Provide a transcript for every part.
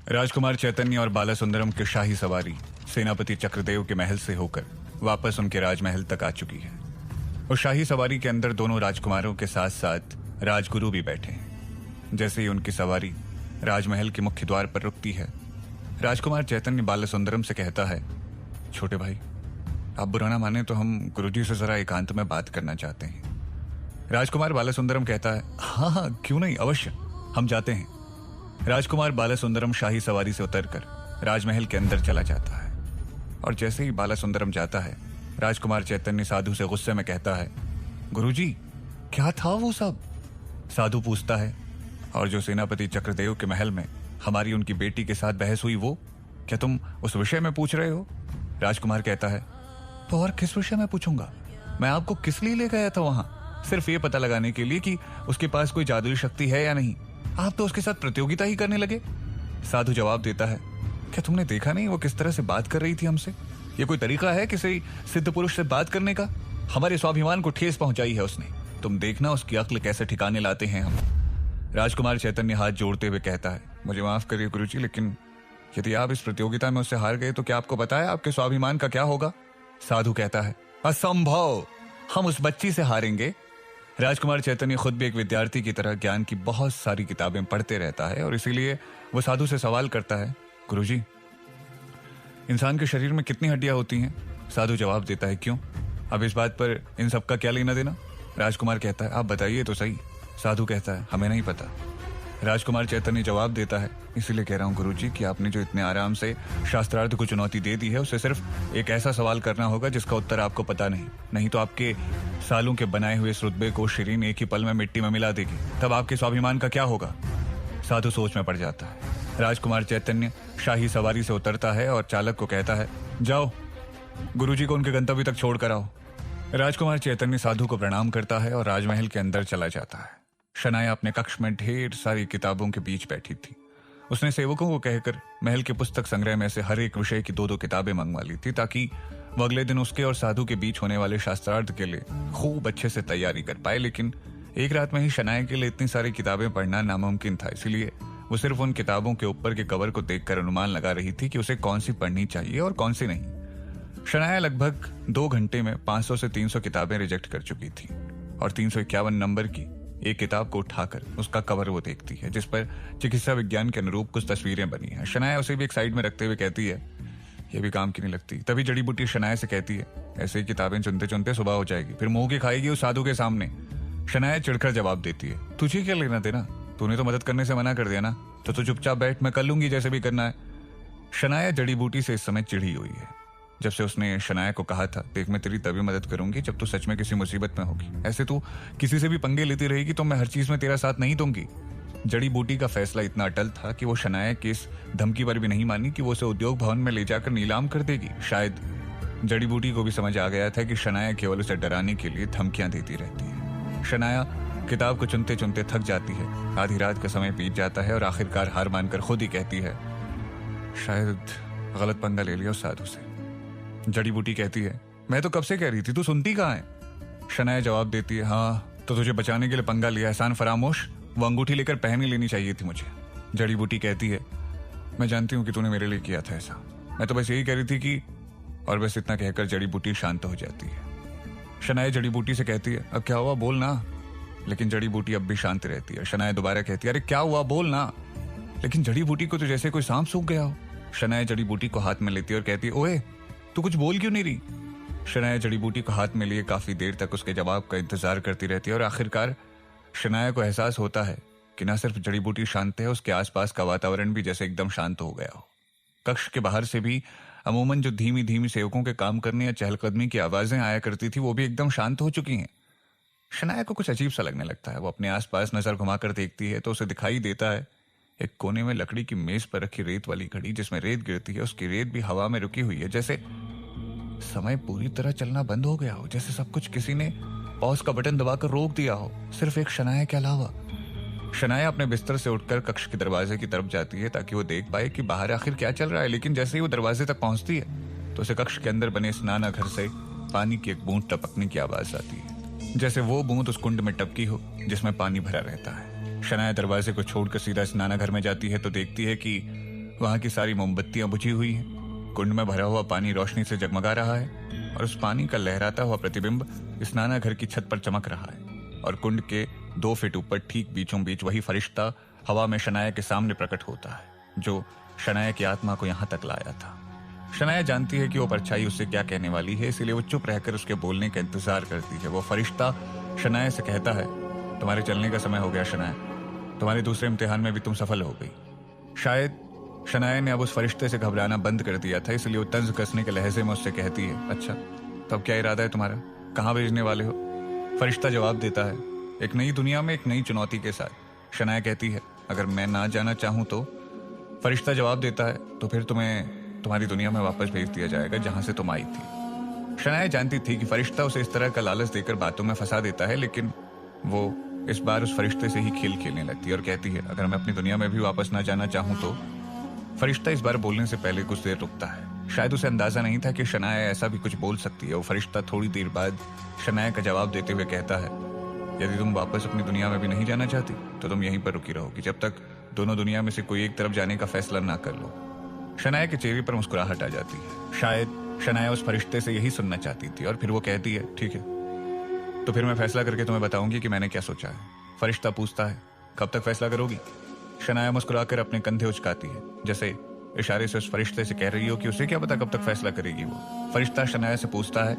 राजकुमार चैतन्य और बाला सुंदरम की शाही सवारी सेनापति चक्रदेव के महल से होकर वापस उनके राजमहल तक आ चुकी है। और शाही सवारी के अंदर दोनों राजकुमारों के साथ साथ राजगुरु भी बैठे हैं। जैसे ही उनकी सवारी राजमहल के मुख्य द्वार पर रुकती है, राजकुमार चैतन्य बाला सुंदरम से कहता है, छोटे भाई, आप बुरा ना माने तो हम गुरुजी से जरा एकांत में बात करना चाहते हैं। राजकुमार बाला सुंदरम कहता है, हाँ हाँ, क्यों नहीं, अवश्य, हम जाते हैं। राजकुमार बाला सुंदरम शाही सवारी से उतरकर राजमहल के अंदर चला जाता है। और जैसे ही बाला सुंदरम जाता है, राजकुमार चैतन्य साधु से गुस्से में कहता है, गुरुजी, क्या था वो सब? साधु पूछता है, और जो सेनापति चक्रदेव के महल में हमारी उनकी बेटी के साथ बहस हुई, वो क्या तुम उस विषय में पूछ रहे हो? राजकुमार कहता है, तो और किस विषय में पूछूंगा? मैं आपको किस लिए ले गया था वहां? सिर्फ ये पता लगाने के लिए कि उसके पास कोई जादुई शक्ति है या नहीं। आप तो उसके साथ प्रतियोगिता ही करने लगे। साधु जवाब देता है, क्या तुमने देखा नहीं वो किस तरह से बात कर रही थी हमसे? ये कोई तरीका है किसी सिद्ध पुरुष से बात करने का? हमारे स्वाभिमान को ठेस पहुंचाई है उसने। तुम देखना उसकी अक्ल कैसे ठिकाने लाते हैं हम। राजकुमार चैतन्य हाथ जोड़ते हुए कहता है, मुझे माफ करिए गुरुजी, लेकिन यदि आप इस प्रतियोगिता में उससे हार गए तो क्या आपको पता है आपके स्वाभिमान का क्या होगा? साधु कहता है, असंभव, हम उस बच्ची से हारेंगे। राजकुमार चैतन्य खुद भी एक विद्यार्थी की तरह ज्ञान की बहुत सारी किताबें पढ़ते रहता है और इसीलिए वो साधु से सवाल करता है, गुरुजी, इंसान के शरीर में कितनी हड्डियां होती हैं? साधु जवाब देता है, क्यों, अब इस बात पर इन सब का क्या लेना देना? राजकुमार कहता है, आप बताइए तो सही। साधु कहता है, हमें नहीं पता। राजकुमार चैतन्य जवाब देता है, इसीलिए कह रहा हूं गुरुजी कि आपने जो इतने आराम से शास्त्रार्थ को चुनौती दे दी है, उससे सिर्फ एक ऐसा सवाल करना होगा जिसका उत्तर आपको पता नहीं तो आपके सालों के बनाए हुए इस रुतबे को शिरीन एक ही पल में मिट्टी में मिला देगी। तब आपके स्वाभिमान का क्या होगा? साधु सोच में पड़ जाता है। राजकुमार चैतन्य शाही सवारी से उतरता है और चालक को कहता है, जाओ, गुरुजी को उनके गंतव्य तक छोड़ कर आओ। राजकुमार चैतन्य साधु को प्रणाम करता है और राजमहल के अंदर चला जाता है। शनाया अपने कक्ष में ढेर सारी किताबों के बीच बैठी थी। उसने सेवकों को कहकर महल के पुस्तक संग्रह में से हर एक विषय की 2-2 किताबें मंगवा ली थी, ताकि वो अगले दिन उसके और साधु के बीच होने वाले शास्त्रार्थ के लिए खूब अच्छे से तैयारी कर पाए। लेकिन एक रात में ही शनाया के लिए इतनी सारी किताबें पढ़ना नामुमकिन था, इसलिए वो सिर्फ उन किताबों के ऊपर के कवर को देखकर अनुमान लगा रही थी कि उसे कौन सी पढ़नी चाहिए और कौन सी नहीं। शनाया लगभग 2 घंटे में 500 से 300 किताबें रिजेक्ट कर चुकी थी और 351 नंबर की एक किताब को उठाकर उसका कवर वो देखती है, जिस पर चिकित्सा विज्ञान के अनुरूप कुछ तस्वीरें बनी हैं। शनाया उसे भी एक साइड में रखते हुए कहती है, ये भी काम की नहीं लगती। तभी जड़ी बूटी शनाया से कहती है, ऐसे ही किताबें चुनते चुनते सुबह हो जाएगी, फिर मुंह की खाएगी उस साधु के सामने। शनाया चिढ़कर जवाब देती है, तुझे क्या लेना देना? तूने तो मदद करने से मना कर दिया ना, तो तू चुपचाप बैठ, मैं कर लूंगी जैसे भी करना है। शनाया जड़ी बूटी से इस समय चिढ़ी हुई है। जब से उसने शनाया को कहा था, देख मैं तेरी तभी मदद करूंगी जब तू सच में किसी मुसीबत में होगी, ऐसे तू किसी से भी पंगे लेती रहेगी तो मैं हर चीज में तेरा साथ नहीं दूंगी। जड़ी बूटी का फैसला इतना अटल था कि वो शनाया की इस धमकी पर भी नहीं मानी कि वो उसे उद्योग भवन में ले जाकर नीलाम कर देगी। शायद जड़ी बूटी को भी समझ आ गया था कि शनाया केवल उसे डराने के लिए धमकियां देती रहती है। शनाया किताब को चुनते चुनते थक जाती है। आधी रात का समय बीत जाता है और आखिरकार हार मानकर खुद ही कहती है, शायद गलत पंगा ले लिया उस साधु से। जड़ी बूटी कहती है, मैं तो कब से कह रही थी, तू सुनती कहाँ है? शनाया जवाब देती है, हाँ तो तुझे बचाने के लिए पंगा लिया, एहसान फरामोश, वो अंगूठी लेकर पहन ही लेनी चाहिए थी मुझे। जड़ी बूटी कहती है, मैं जानती हूँ कि तूने मेरे लिए किया था ऐसा, मैं तो बस यही कह रही थी कि, और बस इतना कहकर जड़ी बूटी शांत हो जाती है। शनाया जड़ी बूटी से कहती है, अब क्या हुआ, बोल ना। लेकिन जड़ी बूटी अब भी शांत रहती है। शनाया दोबारा कहती है, अरे क्या हुआ, बोल ना। लेकिन जड़ी बूटी को तो जैसे कोई सांप सूख गया हो। शनाया जड़ी बूटी को हाथ में लेती है और कहती है, ओए तू कुछ बोल क्यों नहीं रही? शनाया जड़ी बूटी को हाथ में लिए काफी देर तक उसके जवाब का इंतजार करती रहती है और आखिरकार शनाया को एहसास होता है कि न सिर्फ जड़ी बूटी शांत है, उसके आसपास का वातावरण भी जैसे एकदम शांत हो गया हो। कक्ष के बाहर से भी अमूमन जो धीमी धीमी सेवकों के काम करने या चहलकदमी की आवाजें आया करती थी, वो भी एकदम शांत हो चुकी हैं। शनाया को कुछ अजीब सा लगने लगता है। वो अपने आसपास नजर घुमाकर देखती है तो उसे दिखाई देता है एक कोने में लकड़ी की मेज पर रखी रेत वाली घड़ी, जिसमें रेत गिरती है, उसकी रेत भी हवा में रुकी हुई है, जैसे समय पूरी तरह चलना बंद हो गया हो, जैसे सब कुछ किसी ने पॉज का बटन दबाकर रोक दिया हो, सिर्फ एक शनाया के अलावा। शनाया अपने बिस्तर से उठकर कक्ष के दरवाजे की तरफ जाती है ताकि वो देख पाए कि बाहर आखिर क्या चल रहा है। लेकिन जैसे ही वो दरवाजे तक पहुंचती है तो उसे कक्ष के अंदर बने स्नानाघर से पानी की एक बूंद टपकने की आवाज आती है, जैसे वो बूंद उस कुंड में टपकी हो जिसमें पानी भरा रहता है। शनाया दरवाजे को छोड़कर सीधा स्नानाघर में जाती है तो देखती है कि वहां की सारी मोमबत्तियां बुझी हुई हैं। कुंड में भरा हुआ पानी रोशनी से जगमगा रहा है और उस पानी का लहराता हुआ प्रतिबिंब स्नाना घर की छत पर चमक रहा है। और कुंड के 2 फीट ऊपर ठीक बीचों बीच वही फरिश्ता हवा में शनाया के सामने प्रकट होता है जो शनाया की आत्मा को यहां तक लाया था। शनाया जानती है कि वो परछाई उससे क्या कहने वाली है, इसलिए वो चुप रहकर उसके बोलने का इंतजार करती है। वो फरिश्ता शनाया से कहता है, तुम्हारे चलने का समय हो गया शनाया, तुम्हारे दूसरे इम्तिहान में भी तुम सफल हो गई। शायद शनाया ने अब उस फरिश्ते से घबराना बंद कर दिया था, इसलिए वो तंज कसने के लहजे में उससे कहती है, अच्छा तब क्या इरादा है तुम्हारा, कहाँ भेजने वाले हो? फरिश्ता जवाब देता है, एक नई दुनिया में एक नई चुनौती के साथ। शनाया कहती है, अगर मैं ना जाना चाहूं तो? फरिश्ता जवाब देता है, तो फिर तुम्हें तुम्हारी दुनिया में वापस भेज दिया जाएगा जहां से तुम आई थी। शनाया जानती थी कि फरिश्ता उसे इस तरह का लालच देकर बातों में फंसा देता है, लेकिन वो इस बार उस फरिश्ते से ही खेल खेलने लगती है और कहती है, अगर मैं अपनी दुनिया में भी वापस ना जाना चाहूं तो? फरिश्ता इस बार बोलने से पहले कुछ देर रुकता है। शायद उसे अंदाजा नहीं था कि शनाया ऐसा भी कुछ बोल सकती है। वो फरिश्ता थोड़ी देर बाद शनाया का जवाब देते हुए कहता है, यदि तुम वापस अपनी दुनिया में भी नहीं जाना चाहती तो तुम यहीं पर रुकी रहोगी जब तक दोनों दुनिया में से कोई एक तरफ जाने का फैसला ना कर लो। शनाया के चेहरे पर मुस्कुराहट आ जाती है। शायद शनाया उस फरिश्ते से यही सुनना चाहती थी और फिर वो कहती है, ठीक है, तो फिर मैं फैसला करके तुम्हें बताऊंगी कि मैंने क्या सोचा है। फरिश्ता पूछता है, कब तक फैसला करोगी? शनाया मुस्कुराकर अपने कंधे उचकाती है, जैसे इशारे से उस फरिश्ते से कह रही हो कि उसे क्या पता कब तक फैसला करेगी वो। फरिश्ता शनाया से पूछता है,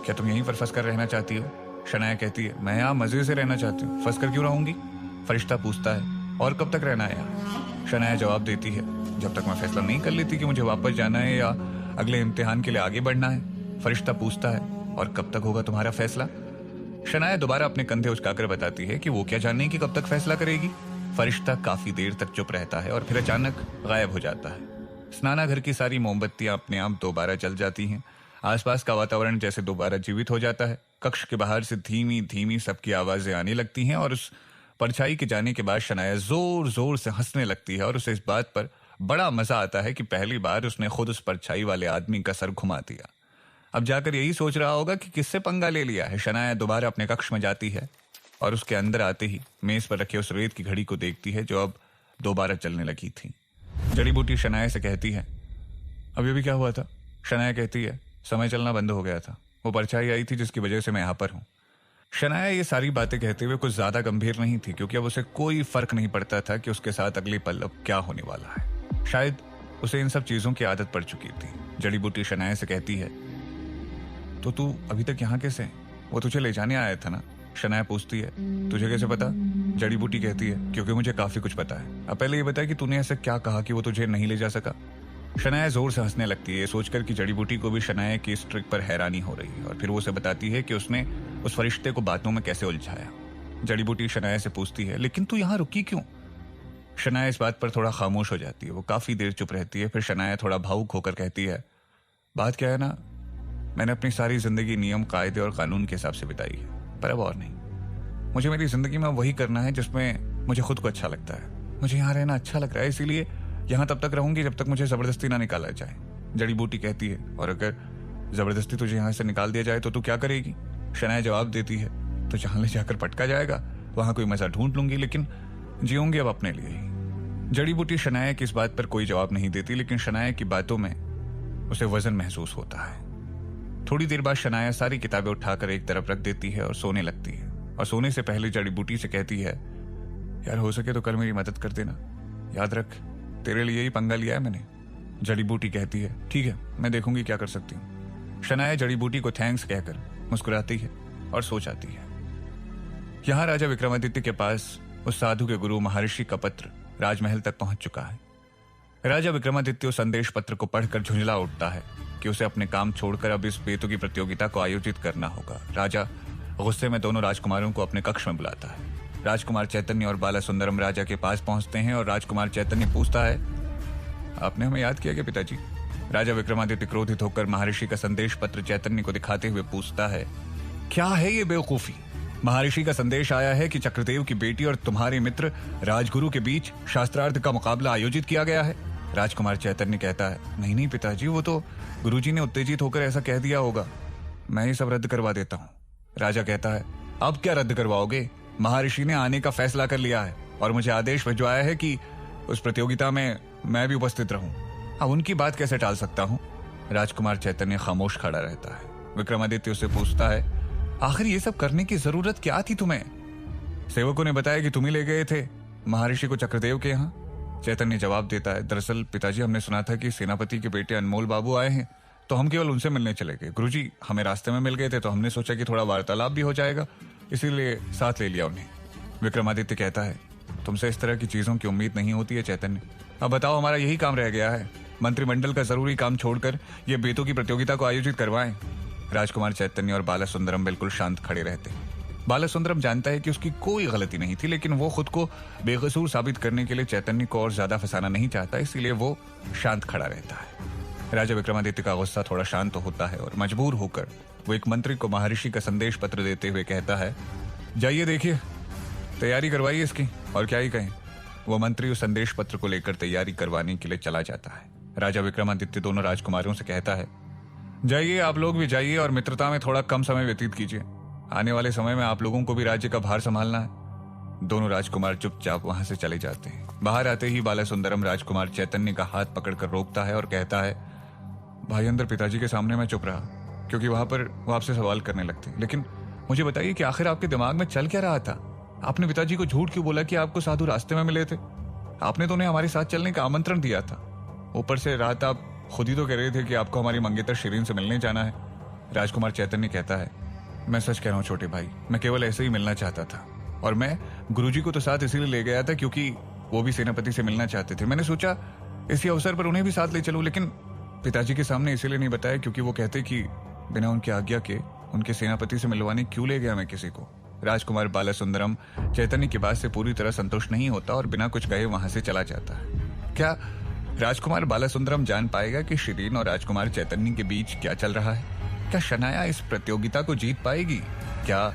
क्या तुम यहीं पर फंस कर रहना चाहती हो? शनाया कहती है, मैं यहाँ मजे से रहना चाहती हूँ, फंस कर क्यों रहूंगी? फरिश्ता पूछता है, और कब तक रहना है यहाँ? शनाया जवाब देती है, जब तक मैं फैसला नहीं कर लेती कि मुझे वापस जाना है या अगले इम्तिहान के लिए आगे बढ़ना है। फरिश्ता पूछता है, और कब तक होगा तुम्हारा फैसला? शनाया दोबारा अपने कंधे उचकाकर बताती है कि वो क्या जानने की कब तक फैसला करेगी। फरिश्ता काफी देर तक चुप रहता है और फिर अचानक गायब हो जाता है। स्नाना घर की सारी मोमबत्तियां अपने आप दोबारा जल जाती हैं। आसपास का वातावरण जैसे दोबारा जीवित हो जाता है। कक्ष के बाहर से धीमी धीमी सबकी आवाजें आने लगती हैं और उस परछाई के जाने के बाद शनाया जोर जोर से हंसने लगती है और उसे इस बात पर बड़ा मजा आता है कि पहली बार उसने खुद उस परछाई वाले आदमी का सर घुमा दिया। अब जाकर यही सोच रहा होगा कि किससे पंगा ले लिया है। शनाया दोबारा अपने कक्ष में जाती है और उसके अंदर आते ही मेज पर रखे उस रेत की घड़ी को देखती है जो अब दोबारा चलने लगी थी। जड़ी बूटी शनाया से कहती है, अभी भी क्या हुआ था? शनाया कहती है, समय चलना बंद हो गया था, वो परछाई आई थी जिसकी वजह से मैं यहाँ पर हूँ। शनाया ये सारी बातें कहते हुए कुछ ज्यादा गंभीर नहीं थी, क्योंकि अब उसे कोई फर्क नहीं पड़ता था कि उसके साथ अगले पल अब क्या होने वाला है। शायद उसे इन सब चीजों की आदत पड़ चुकी थी। जड़ी बूटी शनाया से कहती है, तो तू अभी तक यहाँ कैसे है? वो तुझे ले जाने आया था ना? शनाया पूछती है, तुझे कैसे पता? जड़ी बूटी कहती है, क्योंकि मुझे काफी कुछ पता है। अब पहले ये बता कि तूने ऐसा क्या कहा कि वो तुझे नहीं ले जा सका? शनाया जोर से हंसने लगती है, सोचकर कि जड़ी बूटी को भी शनाया की इस ट्रिक पर हैरानी हो रही है, और फिर वो उसे बताती है कि उसने उस फरिश्ते को बातों में कैसे उलझाया। जड़ी बूटी शनाया से पूछती है, लेकिन तू यहाँ रुकी क्यों? शनाया इस बात पर थोड़ा खामोश हो जाती है। वो काफी देर चुप रहती है। फिर शनाया थोड़ा भावुक होकर कहती है, बात क्या है ना, मैंने अपनी सारी जिंदगी नियम कायदे और कानून के हिसाब से बिताई है, पर अब और नहीं। मुझे मेरी जिंदगी में वही करना है जिसमें मुझे खुद को अच्छा लगता है। मुझे यहाँ रहना अच्छा लग रहा है, इसीलिए यहाँ तब तक रहूंगी जब तक मुझे जबरदस्ती ना निकाला जाए। जड़ी बूटी कहती है, और अगर जबरदस्ती तुझे यहाँ से निकाल दिया जाए तो तू क्या करेगी? शनाया जवाब देती है, तो जहां ले जाकर पटका जाएगा वहां कोई मजा ढूंढ लूंगी, लेकिन जीऊंगी अब अपने लिए ही। जड़ी बूटी शनाया की इस बात पर कोई जवाब नहीं देती, लेकिन शनाया की बातों में उसे वजन महसूस होता है। थोड़ी देर बाद शनाया सारी किताबें उठाकर एक तरफ रख देती है और सोने लगती है। और सोने से पहले जड़ी बूटी से कहती है, यार हो सके तो कल मेरी मदद कर देना, याद रख तेरे लिए ही पंगा लिया है मैंने। जड़ी बूटी कहती है, ठीक है, मैं देखूंगी क्या कर सकती हूँ। शनाया जड़ी बूटी को थैंक्स कहकर मुस्कुराती है और सो जाती है। यहाँ राजा विक्रमादित्य के पास उस साधु के गुरु महर्षि का पत्र राजमहल तक पहुंच चुका है। राजा विक्रमादित्य उस संदेश पत्र को पढ़कर झुंझला उठता है कि उसे अपने काम छोड़कर अब इस बेतुकी प्रतियोगिता को आयोजित करना होगा। राजा गुस्से में दोनों राजकुमारों को अपने कक्ष में बुलाता है। राजकुमार चैतन्य और बाला सुंदरम राजा के पास पहुंचते हैं और राजकुमार चैतन्य पूछता है, आपने हमें याद किया क्या पिताजी? राजा विक्रमादित्य क्रोधित होकर महर्षि का संदेश पत्र चैतन्य को दिखाते हुए पूछता है, क्या है ये बेवकूफी? महर्षि का संदेश आया है कि चक्रदेव की बेटी और तुम्हारे मित्र राजगुरु के बीच शास्त्रार्थ का मुकाबला आयोजित किया गया है। राजकुमार चैतन्य कहता है, नहीं नहीं पिताजी, वो तो गुरुजी ने उत्तेजित होकर ऐसा कह दिया होगा, मैं ये सब रद्द करवा देता हूँ। राजा कहता है, अब क्या रद्द करवाओगे? महर्षि ने आने का फैसला कर लिया है और मुझे आदेश भिजवाया है कि उस प्रतियोगिता में मैं भी उपस्थित रहूं। अब उनकी बात कैसे टाल सकता हूं? राजकुमार चैतन्य खामोश खड़ा रहता है। विक्रमादित्य उससे पूछता है, आखिर ये सब करने की जरूरत क्या थी तुम्हें? सेवकों ने बताया कि तुम ही ले गए थे महर्षि को चक्रदेव के यहाँ। चैतन्य जवाब देता है, दरअसल पिताजी, हमने सुना था कि सेनापति के बेटे अनमोल बाबू आए हैं, तो हम केवल उनसे मिलने चले गए। गुरुजी हमें रास्ते में मिल गए थे, तो हमने सोचा कि थोड़ा वार्तालाप भी हो जाएगा, इसीलिए साथ ले लिया उन्हें। विक्रमादित्य कहता है, तुमसे इस तरह की चीजों की उम्मीद नहीं होती है चैतन्य। अब बताओ, हमारा यही काम रह गया है, मंत्रिमंडल का जरूरी काम छोड़कर ये बेतों की प्रतियोगिता को आयोजित करवाएं। राजकुमार चैतन्य और बाला सुंदरम बिल्कुल शांत खड़े रहते हैं। बाला सुंदरम जानता है कि उसकी कोई गलती नहीं थी, लेकिन वो खुद को बेकसूर साबित करने के लिए चैतन्य को और ज्यादा फंसाना नहीं चाहता, इसीलिए वो शांत खड़ा रहता है। राजा विक्रमादित्य का गुस्सा थोड़ा शांत होता है और मजबूर होकर वो एक मंत्री को महर्षि का संदेश पत्र देते हुए कहता है, जाइए देखिए, तैयारी करवाइए इसकी, और क्या ही कहें। वो मंत्री उस संदेश पत्र को लेकर तैयारी करवाने के लिए चला जाता है। राजा विक्रमादित्य दोनों राजकुमारों से कहता है, जाइए आप लोग भी जाइए और मित्रता में थोड़ा कम समय व्यतीत कीजिए। आने वाले समय में आप लोगों को भी राज्य का भार संभालना है। दोनों राजकुमार चुपचाप वहां से चले जाते हैं। बाहर आते ही बाला सुंदरम राजकुमार चैतन्य का हाथ पकड़कर रोकता है और कहता है, भाई अंदर पिताजी के सामने मैं चुप रहा क्योंकि वहां पर वो आपसे सवाल करने लगते, लेकिन मुझे बताइए कि आखिर आपके दिमाग में चल क्या रहा था? आपने पिताजी को झूठ क्यों बोला कि आपको साधु रास्ते में मिले थे? आपने तो उन्हें हमारे साथ चलने का आमंत्रण दिया था। ऊपर से रात आप खुद ही तो कह रहे थे कि आपको हमारी मंगेतर शिरीन से मिलने जाना है। राजकुमार चैतन्य कहता है, मैं सच कह रहा हूँ छोटे भाई, मैं केवल ऐसे ही मिलना चाहता था, और मैं गुरुजी को तो साथ इसीलिए ले गया था क्योंकि वो भी सेनापति से मिलना चाहते थे। मैंने सोचा इसी अवसर पर उन्हें भी साथ ले चलूं, लेकिन पिताजी के सामने इसीलिए नहीं बताया क्योंकि वो कहते कि बिना उनकी आज्ञा के उनके सेनापति से मिलवाने क्यों ले गया मैं किसी को। राजकुमार बाला सुंदरम चैतन्य की बात से पूरी तरह संतुष्ट नहीं होता और बिना कुछ कहे वहां से चला जाता है। क्या राजकुमार बाला सुंदरम जान पाएगा कि शिरीन और राजकुमार चैतन्य के बीच क्या चल रहा है? क्या शनाया इस प्रतियोगिता को जीत पाएगी? क्या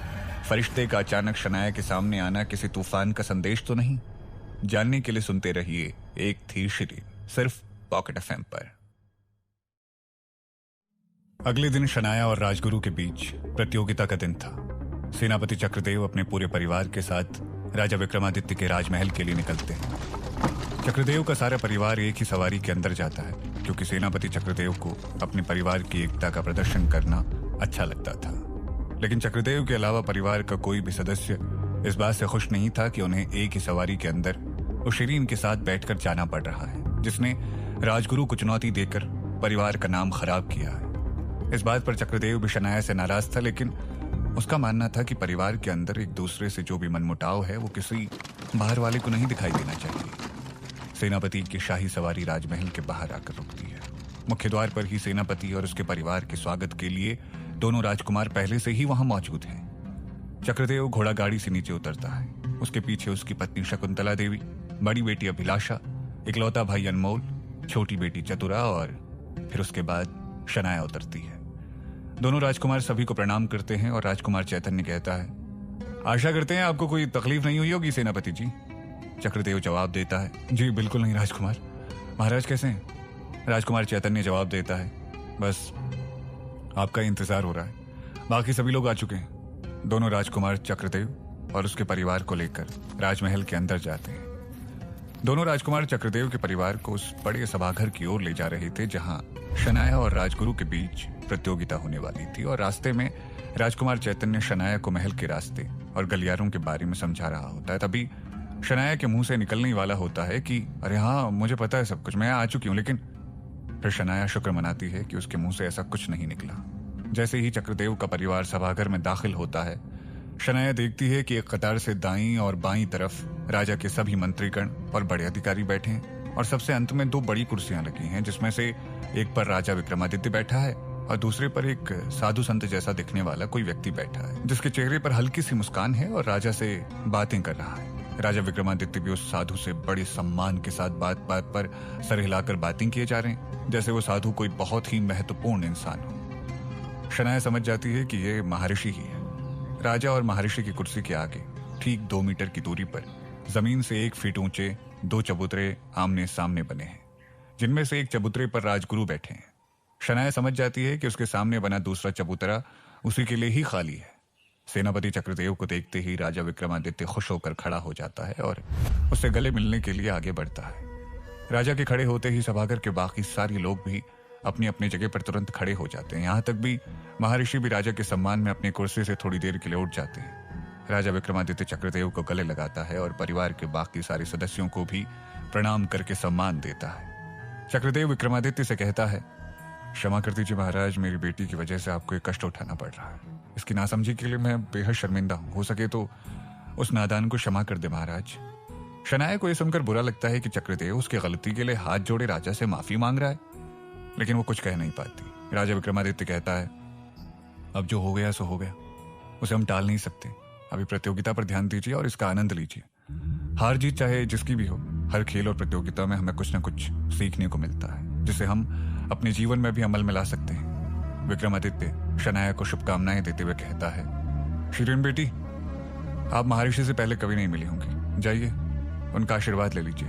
फरिश्ते का अचानक शनाया के सामने आना किसी तूफान का संदेश तो नहीं? जानने के लिए सुनते रहिए एक थी शिरीन, सिर्फ पॉकेट एफएम पर। अगले दिन शनाया और राजगुरु के बीच प्रतियोगिता का दिन था। सेनापति चक्रदेव अपने पूरे परिवार के साथ राजा विक्रमादित्य के राजमहल के लिए निकलते हैं। चक्रदेव का सारा परिवार एक ही सवारी के अंदर जाता है क्योंकि सेनापति चक्रदेव को अपने परिवार की एकता का प्रदर्शन करना अच्छा लगता था। लेकिन चक्रदेव के अलावा परिवार का कोई भी सदस्य इस बात से खुश नहीं था कि उन्हें एक ही सवारी के अंदर उस शिरीन के साथ बैठकर जाना पड़ रहा है, जिसने राजगुरु को चुनौती देकर परिवार का नाम खराब किया है। इस बात पर चक्रदेव भी शनाया से नाराज था, लेकिन उसका मानना था कि परिवार के अंदर एक दूसरे से जो भी मनमुटाव है वो किसी बाहर वाले को नहीं दिखाई देना चाहिए। सेनापति की शाही सवारी राजमहल के बाहर आकर रुकती है। मुख्य द्वार पर ही सेनापति और उसके परिवार के स्वागत के लिए दोनों राजकुमार पहले से ही वहां मौजूद हैं। चक्रदेव घोड़ा गाड़ी से नीचे उतरता है। उसके पीछे उसकी पत्नी शकुंतला देवी, बड़ी बेटी अभिलाषा, इकलौता भाई अनमोल, छोटी बेटी चतुरा और फिर उसके बाद शनाया उतरती है। दोनों राजकुमार सभी को प्रणाम करते हैं और राजकुमार चैतन्य कहता है, आशा करते हैं आपको कोई तकलीफ नहीं हुई होगी सेनापति जी। चक्रदेव जवाब देता है, जी बिल्कुल नहीं राजकुमार। महाराज कैसे हैं? राजकुमार चैतन्य जवाब देता है, बस आपका इंतजार हो रहा है, बाकी सभी लोग आ चुके हैं। दोनों राजकुमार चक्रदेव और उसके परिवार को लेकर राजमहल के अंदर जाते हैं। दोनों राजकुमार चक्रदेव के परिवार को उस बड़े सभाघर की ओर ले जा रहे थे जहां शनाया और राजगुरु के बीच प्रतियोगिता होने वाली थी, और रास्ते में राजकुमार चैतन्य शनाया को महल के रास्ते और गलियारों के बारे में समझा रहा होता है। तभी शनाया के मुंह से निकलने वाला होता है कि अरे हाँ, मुझे पता है सब कुछ, मैं आ चुकी हूँ। लेकिन फिर शनाया शुक्र मनाती है कि उसके मुंह से ऐसा कुछ नहीं निकला। जैसे ही चक्रदेव का परिवार सभाघर में दाखिल होता है, शनाया देखती है कि एक कतार से दाईं और बाईं तरफ राजा के सभी मंत्रीगण और बड़े अधिकारी बैठे हैं, और सबसे अंत में दो बड़ी कुर्सियां लगी हैं, जिसमें से एक पर राजा विक्रमादित्य बैठा है और दूसरे पर एक साधु संत जैसा दिखने वाला कोई व्यक्ति बैठा है, जिसके चेहरे पर हल्की सी मुस्कान है और राजा से बातें कर रहा है। राजा विक्रमादित्य भी उस साधु से बड़े सम्मान के साथ बात बात पर सर हिलाकर बातें किए जा रहे हैं, जैसे वो साधु कोई बहुत ही महत्वपूर्ण इंसान हो। शनाया समझ जाती है कि ये महर्षि ही है। राजा और महर्षि की कुर्सी के आगे ठीक 2 मीटर की दूरी पर जमीन से 1 फीट ऊंचे 2 चबूतरे आमने सामने बने हैं, जिनमें से एक चबूतरे पर राजगुरु बैठे हैं। शनाया समझ जाती है कि उसके सामने बना दूसरा चबूतरा उसी के लिए ही खाली है। सेनापति चक्रदेव को देखते ही राजा विक्रमादित्य खुश होकर खड़ा हो जाता है और उससे गले मिलने के लिए आगे बढ़ता है। राजा के खड़े होते ही सभागार के बाकी सारे लोग भी अपनी अपनी जगह पर तुरंत खड़े हो जाते हैं। यहाँ तक भी महर्षि भी राजा के सम्मान में अपनी कुर्सी से थोड़ी देर के लिए उठ जाते हैं। राजा विक्रमादित्य चक्रदेव को गले लगाता है और परिवार के बाकी सारे सदस्यों को भी प्रणाम करके सम्मान देता है। चक्रदेव विक्रमादित्य से कहता है, क्षमा कर दीजिए महाराज, मेरी बेटी की वजह से आपको एक कष्ट उठाना पड़ रहा है। इसकी नासमझी के लिए मैं बेहद शर्मिंदा हूं। हो सके तो उस नादान को क्षमा कर दे महाराज। शनाया को यह सुनकर बुरा लगता है कि चक्रदेव उसकी गलती के लिए हाथ जोड़े राजा से माफी मांग रहा है, लेकिन वो कुछ कह नहीं पाती। राजा विक्रमादित्य कहता है, अब जो हो गया सो हो गया, उसे हम टाल नहीं सकते। अभी प्रतियोगिता पर ध्यान दीजिए और इसका आनंद लीजिए। हार जीत चाहे जिसकी भी हो, हर खेल और प्रतियोगिता में हमें कुछ न कुछ सीखने को मिलता है, जिसे हम अपने जीवन में भी अमल में ला सकते हैं। विक्रमादित्य शनाया को शुभकामनाएं देते हुए कहता है, शिरीन बेटी, आप महर्षि से पहले कभी नहीं मिली होंगी, जाइए उनका आशीर्वाद ले लीजिए।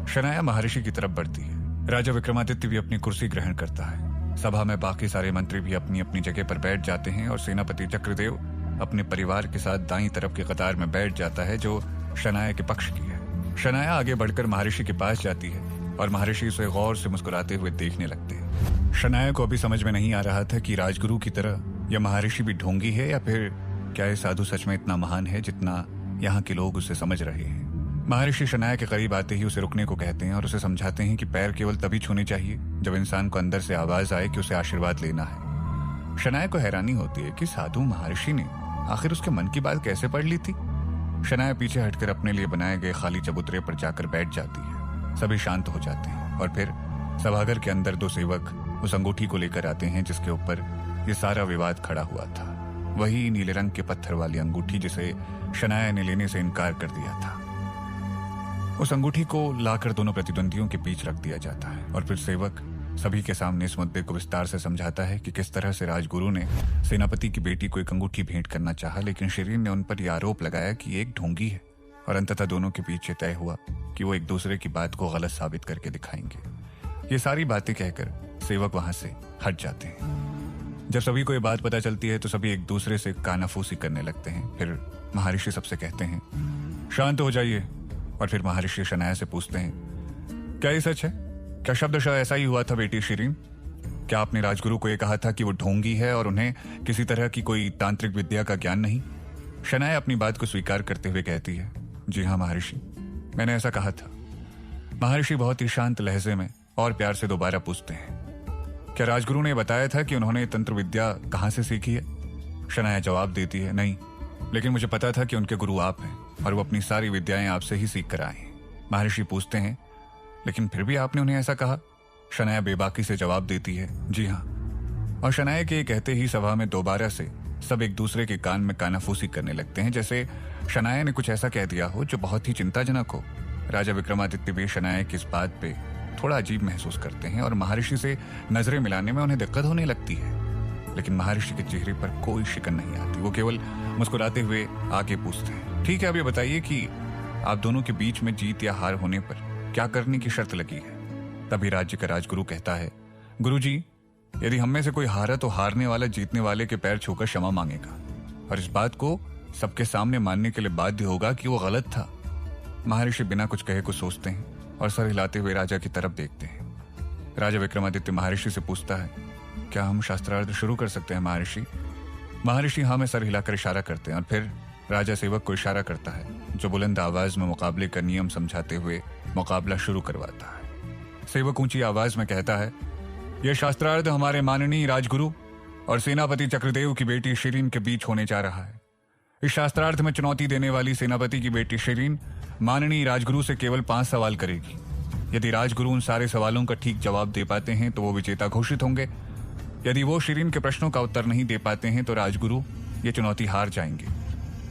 शनाया महर्षि की तरफ बढ़ती है। राजा विक्रमादित्य भी अपनी कुर्सी ग्रहण करता है। सभा में बाकी सारे मंत्री भी अपनी अपनी जगह पर बैठ जाते हैं और सेनापति चक्रदेव अपने परिवार के साथ दाईं तरफ की कतार में बैठ जाता है, जो शनाया के पक्ष की है। शनाया आगे बढ़कर महर्षि के पास जाती है और महर्षि उसे गौर से मुस्कुराते हुए देखने लगते हैं। शनाया को अभी समझ में नहीं आ रहा था कि राजगुरु की तरह यह महर्षि भी ढोंगी है या फिर क्या यह साधु सच में इतना महान है जितना यहाँ के लोग उसे समझ रहे हैं। महर्षि शनाया के करीब आते ही उसे रुकने को कहते हैं और उसे समझाते हैं कि पैर केवल तभी छूने चाहिए जब इंसान को अंदर से आवाज आए कि उसे आशीर्वाद लेना है। शनाया को हैरानी होती है कि साधु महर्षि ने आखिर उसके मन की बात कैसे पढ़ ली थी। शनाया पीछे हटकर अपने लिए बनाए गए खाली चबूतरे पर जाकर बैठ जाती है। सभी शांत हो जाते हैं और फिर सभागार के अंदर दो सेवक उस अंगूठी को लेकर आते हैं जिसके ऊपर ये सारा विवाद खड़ा हुआ था। वही नीले रंग के पत्थर वाली अंगूठी जिसे शनाया ने लेने से इनकार कर दिया था। उस अंगूठी को लाकर दोनों प्रतिद्वंदियों के बीच रख दिया जाता है और फिर सेवक सभी के सामने इस मुद्दे को विस्तार से समझाता है कि किस तरह से राजगुरु ने सेनापति की बेटी को एक अंगूठी भेंट करना चाहा, लेकिन शिरीन ने उन पर यह आरोप लगाया कि एक ढोंगी है और अंततः दोनों के पीछे तय हुआ कि वो एक दूसरे की बात को गलत साबित करके दिखाएंगे। ये सारी बातें कहकर सेवक वहां से हट जाते हैं। जब सभी को ये बात पता चलती है तो सभी एक दूसरे से कानाफूसी करने लगते हैं। फिर महर्षि सबसे कहते हैं, शांत हो जाइए। और फिर महर्षि शनाया से पूछते हैं, क्या ये सच है? क्या शब्दशः ऐसा ही हुआ था बेटी शिरीन? क्या आपने राजगुरु को यह कहा था कि वो ढोंगी है और उन्हें किसी तरह की कोई तांत्रिक विद्या का ज्ञान नहीं? शनाया अपनी बात को स्वीकार करते हुए कहती है, जी हाँ महर्षि, मैंने ऐसा कहा था। महर्षि बहुत ही शांत लहजे में और प्यार से दोबारा पूछते हैं, क्या राजगुरु ने बताया था कि उन्होंने तंत्र विद्या कहां से सीखी है? शनाया जवाब देती है, नहीं, लेकिन मुझे पता था कि उनके गुरु आप हैं और वो अपनी सारी विद्याएं आपसे ही सीख कर आए हैं। महर्षि पूछते हैं, लेकिन फिर भी आपने उन्हें ऐसा कहा? शनाया बेबाकी से जवाब देती है, जी हाँ। और शनाया के कहते ही सभा में दोबारा से सब एक दूसरे के कान में कानाफूसी करने लगते हैं, जैसे शनाया ने कुछ ऐसा कह दिया हो जो बहुत ही चिंताजनक हो। राजा विक्रमादित्य भी शनाया की इस बात पे थोड़ा अजीब महसूस करते हैं और महर्षि से नजरें मिलाने में उन्हें दिक्कत होने लगती है, लेकिन महर्षि के चेहरे पर कोई शिकन नहीं आती। वो केवल मुस्कुराते हुए आगे पूछते हैं, ठीक है, अब ये बताइए कि आप दोनों के बीच में जीत या हार होने पर क्या करने की शर्त लगी है? तभी राज्य का राजगुरु कहता है, गुरुजी, यदि हम में से कोई हारा तो हारने वाला जीतने वाले के पैर छूकर क्षमा मांगेगा और इस बात को सबके सामने मानने के लिए बाध्य होगा कि वो गलत था। महर्षि बिना कुछ कहे कुछ सोचते हैं और सर हिलाते हुए राजा की तरफ देखते हैं। राजा विक्रमादित्य महर्षि से पूछता है, क्या हम शास्त्रार्थ शुरू कर सकते हैं महर्षि? महर्षि हाँ में सर हिलाकर इशारा करते हैं और फिर राजा सेवक को इशारा करता है, जो बुलंद आवाज में मुकाबले का नियम समझाते हुए मुकाबला शुरू करवाता है। सेवक ऊंची आवाज में कहता है, यह शास्त्रार्थ हमारे माननीय राजगुरु और सेनापति चक्रदेव की बेटी शिरीन के बीच होने जा रहा है। इस शास्त्रार्थ में चुनौती देने वाली सेनापति की बेटी शिरीन माननीय राजगुरु से केवल 5 सवाल करेगी। यदि राजगुरु उन सारे सवालों का ठीक जवाब दे पाते हैं तो वो विजेता घोषित होंगे। यदि वो शिरीन के प्रश्नों का उत्तर नहीं दे पाते हैं तो राजगुरु ये चुनौती हार जाएंगे।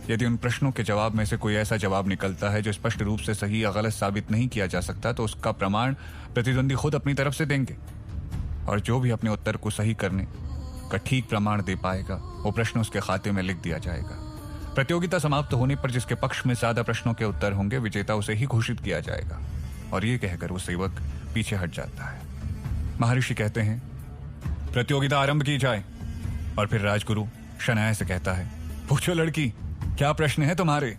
यदि उन प्रश्नों के जवाब में से कोई ऐसा जवाब निकलता है जो स्पष्ट रूप से सही या गलत साबित नहीं किया जा सकता तो उसका प्रमाण प्रतिद्वंदी खुद अपनी तरफ से देंगे और जो भी अपने उत्तर को सही करने का ठीक प्रमाण दे पाएगा वो प्रश्न उसके खाते में लिख दिया जाएगा। प्रतियोगिता समाप्त होने पर जिसके पक्ष में ज्यादा प्रश्नों के उत्तर होंगे विजेता उसे ही घोषित किया जाएगा। और ये कहकर वो सेवक पीछे हट जाता है। महर्षि कहते हैं, प्रतियोगिता आरंभ की जाए। और फिर राजगुरु शनाया से कहता है, पूछो लड़की, क्या प्रश्न है तुम्हारे?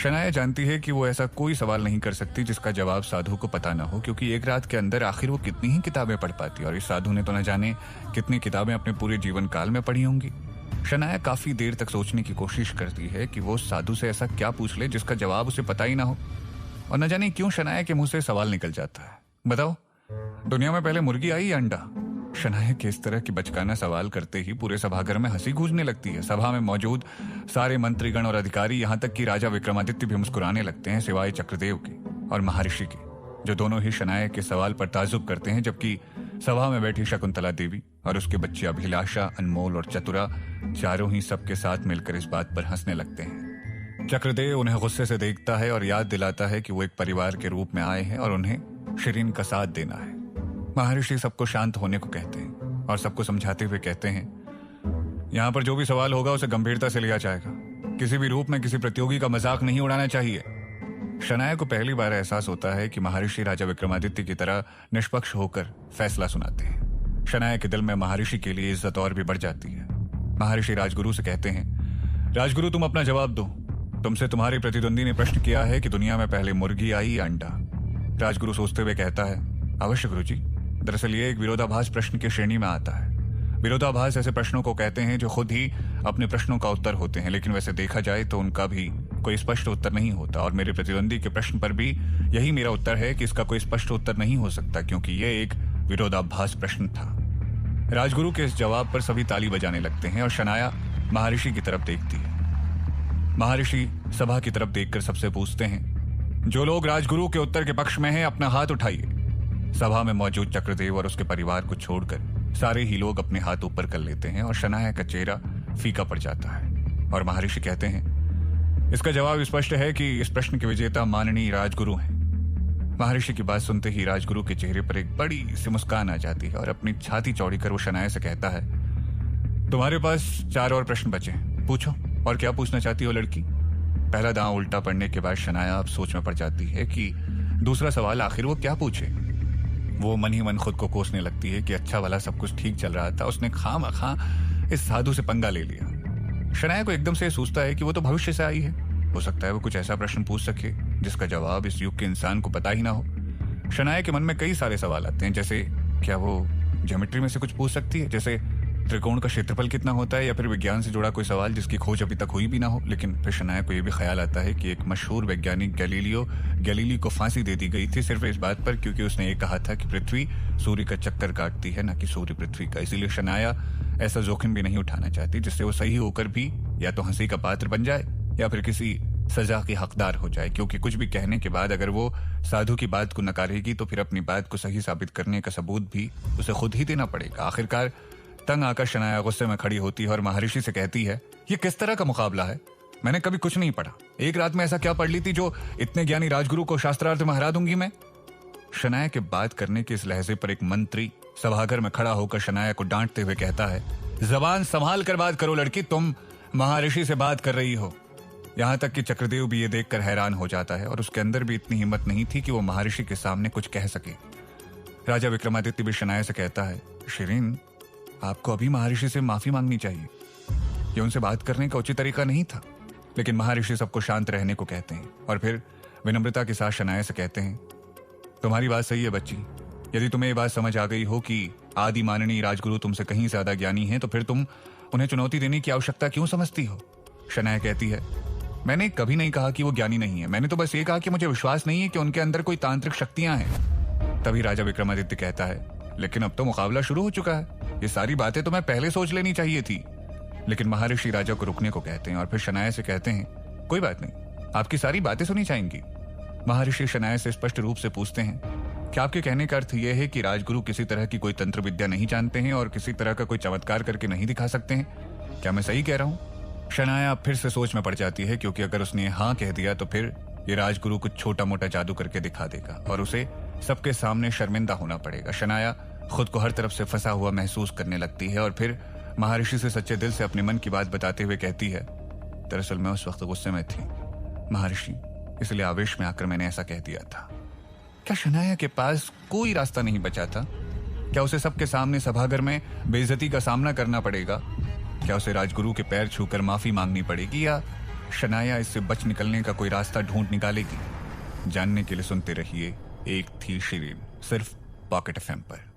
शनाया जानती है कि वो ऐसा कोई सवाल नहीं कर सकती जिसका जवाब साधु को पता ना हो, क्योंकि एक रात के अंदर आखिर वो कितनी ही किताबें पढ़ पाती, और इस साधु ने तो न जाने कितनी किताबें अपने पूरे जीवन काल में पढ़ी होंगी। शनाया काफी देर तक सोचने की कोशिश करती है कि वो साधु से ऐसा क्या पूछ ले जिसका जवाब उसे पता ही ना हो, और न जाने क्यों शनाया के मुंह से सवाल निकल जाता है, बताओ दुनिया में पहले मुर्गी आई या अंडा? शनाया के इस तरह की बचकाना सवाल करते ही पूरे सभागार में हंसी गूंजने लगती है। सभा में मौजूद सारे मंत्रीगण और अधिकारी, यहाँ तक कि राजा विक्रमादित्य भी मुस्कुराने लगते हैं, सिवाय चक्रदेव के और महर्षि के, जो दोनों ही शनाया के सवाल पर ताजुब करते हैं, जबकि सभा में बैठी शकुंतला देवी और उसके बच्चे अभिलाषा, अनमोल और चतुरा चारों ही सबके साथ मिलकर इस बात पर हंसने लगते हैं। चक्रदेव उन्हें गुस्से से देखता है और याद दिलाता है कि वो एक परिवार के रूप में आए हैं और उन्हें शिरीन का साथ देना है। महर्षि सबको शांत होने को कहते हैं और सबको समझाते हुए कहते हैं, यहाँ पर जो भी सवाल होगा उसे गंभीरता से लिया जाएगा, किसी भी रूप में किसी प्रतियोगी का मजाक नहीं उड़ाना चाहिए। शनाया को पहली बार एहसास होता है कि महर्षि राजा विक्रमादित्य की तरह निष्पक्ष होकर फैसला सुनाते हैं। शनाया के दिल में महर्षि के लिए इज्जत और भी बढ़ जाती है। महर्षि राजगुरु से कहते हैं, राजगुरु तुम अपना जवाब दो, तुमसे तुम्हारे प्रतिद्वंदी ने प्रश्न किया है कि दुनिया में पहले मुर्गी आई या अंडा? राजगुरु सोचते हुए कहता है, अवश्य गुरुजी, दरअसल ये एक विरोधाभास प्रश्न की श्रेणी में आता है। विरोधाभास ऐसे प्रश्नों को कहते हैं जो खुद ही अपने प्रश्नों का उत्तर होते हैं, लेकिन वैसे देखा जाए तो उनका भी कोई स्पष्ट उत्तर नहीं होता, और मेरे प्रतिद्वंदी के प्रश्न पर भी यही मेरा उत्तर है कि इसका कोई स्पष्ट उत्तर नहीं हो सकता, क्योंकि यह एक विरोधाभास प्रश्न था। राजगुरु के इस जवाब पर सभी ताली बजाने लगते हैं और शनाया महर्षि की तरफ देखती है। महर्षि सभा की तरफ देखकर सबसे पूछते हैं, जो लोग राजगुरु के उत्तर के पक्ष में हैं अपना हाथ उठाइए। सभा में मौजूद चक्रदेव और उसके परिवार को छोड़कर सारे ही लोग अपने हाथ ऊपर कर लेते हैं और शनाया का चेहरा फीका पड़ जाता है और महर्षि कहते हैं, इसका जवाब स्पष्ट है कि इस प्रश्न के विजेता माननीय राजगुरु हैं। महर्षि की बात सुनते ही राजगुरु के चेहरे पर एक बड़ी सी मुस्कान आ जाती है और अपनी छाती चौड़ी कर वो शनाया से कहता है, तुम्हारे पास 4 और प्रश्न बचे, पूछो, और क्या पूछना चाहती हो लड़की? पहला दांव उल्टा पड़ने के बाद शनाया अब सोच में पड़ जाती है कि दूसरा सवाल आखिर वो क्या पूछे। वो मन ही मन खुद को कोसने लगती है कि अच्छा वाला सब कुछ ठीक चल रहा था, उसने खामखा इस साधु से पंगा ले लिया। शनाया को एकदम से सोचता है कि वो तो भविष्य से आई है, हो सकता है वो कुछ ऐसा प्रश्न पूछ सके जिसका जवाब इस युग के इंसान को पता ही ना हो। शनाया के मन में कई सारे सवाल आते हैं, जैसे क्या वो ज्योमेट्री में से कुछ पूछ सकती है, जैसे त्रिकोण का क्षेत्रफल कितना होता है, या फिर विज्ञान से जुड़ा कोई सवाल जिसकी खोज अभी तक हुई भी ना हो। लेकिन फिर शनाया को यह भी ख्याल आता है कि एक मशहूर वैज्ञानिक गैलीलियो को फांसी दे दी गई थी सिर्फ इस बात पर क्योंकि उसने ये कहा था कि पृथ्वी सूर्य का चक्कर काटती है, न कि सूर्य पृथ्वी का। इसीलिए शनाया ऐसा जोखिम भी नहीं उठाना चाहती जिससे वो सही होकर भी या तो हंसी का पात्र बन जाए या फिर किसी सजा की हकदार हो जाए, क्योंकि कुछ भी कहने के बाद अगर वो साधु की बात को नकारेगी तो फिर अपनी बात को सही साबित करने का सबूत भी उसे खुद ही देना पड़ेगा। आखिरकार तंग आकर शनाया गुस्से में खड़ी होती है और महर्षि से कहती है, ये किस तरह का मुकाबला है? मैंने कभी कुछ नहीं पढ़ा, एक रात में ऐसा क्या पढ़ ली थी जो इतने ज्ञानी राजगुरु को शास्त्रार्थ में हरा दूंगी मैं? शनाया के बात करने के इस लहजे पर एक मंत्री सभागार में खड़ा होकर शनाया को डांटते हुए कहता है, जबान संभाल कर बात करो लड़की, तुम महर्षि से बात कर रही हो। यहां तक कि चक्रदेव भी ये देखकर हैरान हो जाता है और उसके अंदर भी इतनी हिम्मत नहीं थी कि वो महर्षि के सामने कुछ कह सके। राजा विक्रमादित्य भी शनाया से कहता है, शिरीन, आपको अभी महर्षि से माफी मांगनी चाहिए, ये उनसे बात करने का उचित तरीका नहीं था। लेकिन महर्षि सबको शांत रहने को कहते हैं और फिर विनम्रता के साथ शनाया से कहते हैं, तुम्हारी बात सही है बच्ची, यदि तुम्हें ये बात समझ आ गई हो कि आदि माननीय राजगुरु तुमसे कहीं ज्यादा ज्ञानी हैं, तो फिर तुम उन्हें चुनौती देने की आवश्यकता क्यों समझती हो? शनाया कहती है, मैंने कभी नहीं कहा कि वो ज्ञानी नहीं है, मैंने तो बस ये कहा कि मुझे विश्वास नहीं है कि उनके अंदर कोई तांत्रिक शक्तियां हैं। तभी राजा विक्रमादित्य कहता है, लेकिन अब तो मुकाबला शुरू हो चुका है, ये सारी बातें तो मैं पहले सोच लेनी चाहिए थी। लेकिन महर्षि राजा को रुकने को कहते हैं और फिर शनाया से कहते हैं, कोई बात नहीं, आपकी सारी बातें सुनी जाएंगी। महर्षि शनाया से स्पष्ट रूप से पूछते हैं, क्या आपके कहने का अर्थ यह है कि राजगुरु किसी तरह की कोई तंत्र विद्या नहीं जानते हैं और किसी तरह का कोई चमत्कार करके नहीं दिखा सकते हैं? क्या मैं सही कह रहा हूं? शनाया फिर से सोच में पड़ जाती है, क्योंकि अगर उसने हाँ कह दिया तो फिर ये राजगुरु कुछ छोटा मोटा जादू करके दिखा देगा और उसे सबके सामने शर्मिंदा होना पड़ेगा। शनाया खुद को हर तरफ से फंसा हुआ महसूस करने लगती है और फिर महर्षि से सच्चे दिल से अपने मन की बात बताते हुए कहती है, दरअसल मैं उस वक्त गुस्से में थी महर्षि, इसलिए आवेश में आकर मैंने ऐसा कह दिया था। क्या शनाया के पास कोई रास्ता नहीं बचा था? क्या उसे सबके सामने सभागार में बेइज्जती का सामना करना पड़ेगा? क्या उसे राजगुरु के पैर छूकर माफी मांगनी पड़ेगी, या शनाया इससे बच निकलने का कोई रास्ता ढूंढ निकालेगी? जानने के लिए सुनते रहिए एक थी शिरीन, सिर्फ पॉकेट एफएम पर।